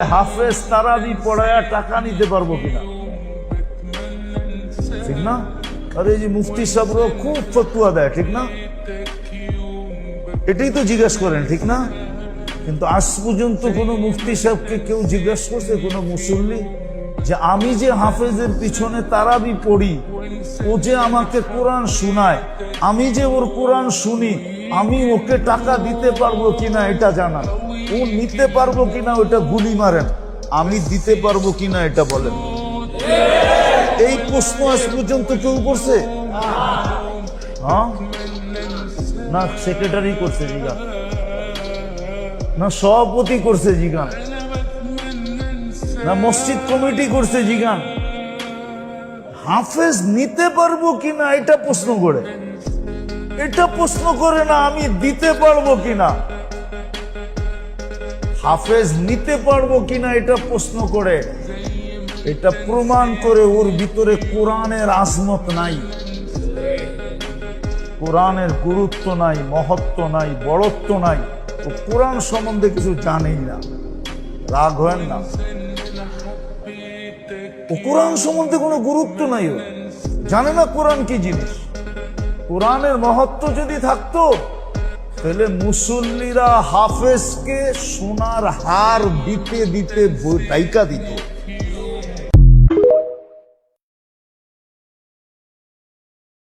হাফেজ তারাবি পড়ায়া টাকা নিতে পারবো কিনা, ঠিক না? আরে যে মুফতি সাহেবরা খুব ফতুয়া দেয়, ঠিক না? এটাই তো জিজ্ঞেস করেন, ঠিক না? কিন্তু আজ পর্যন্ত কোনো মুফতি সাহেবকে কেউ জিজ্ঞেস করছে, কোনো মুসল্লি, যে আমি যে হাফেজের পিছনে তারাবি পড়ি, ও যে আমাকে কোরআন শোনায়, আমি যে ওর কোরআন শুনি, আমি ওকে টাকা দিতে পারবো কিনা এটা জানান, ও নিতে পারবো কিনা ওটা গুলি মারেন, আমি দিতে পারবো কিনা এটা বলেন। এই প্রশ্ন আজ পর্যন্ত কেউ করছে? হ্যাঁ, না সেক্রেটারি করছে জিগান, না সভাপতি করছে জিগান, না মসজিদ কমিটি করছে জিগান। হাফেজ নিতে পারবো কিনা এটা প্রশ্ন করে, এটা প্রশ্ন করে না আমি দিতে পারবো কিনা। হাফেজ নিতে পারবো কিনা এটা প্রশ্ন করে, এটা প্রমাণ করে ওর ভিতরে কোরআনের আজমত নাই, কোরআনের গুরুত্ব নাই, মহত্ব নাই, বড়ত্ব নাই, ও কোরআন সম্বন্ধে কিছু জানেই না। রাগ হয় না, ও কোরআন সম্বন্ধে কোনো গুরুত্ব নাই, ও জানে না কোরআন কি জিনিস। কোরআনের মহত্ব যদি থাকতো তাহলে মুসল্লিরা হাফেজকে সোনার হার দিতে দিতে ডাইকা দিত।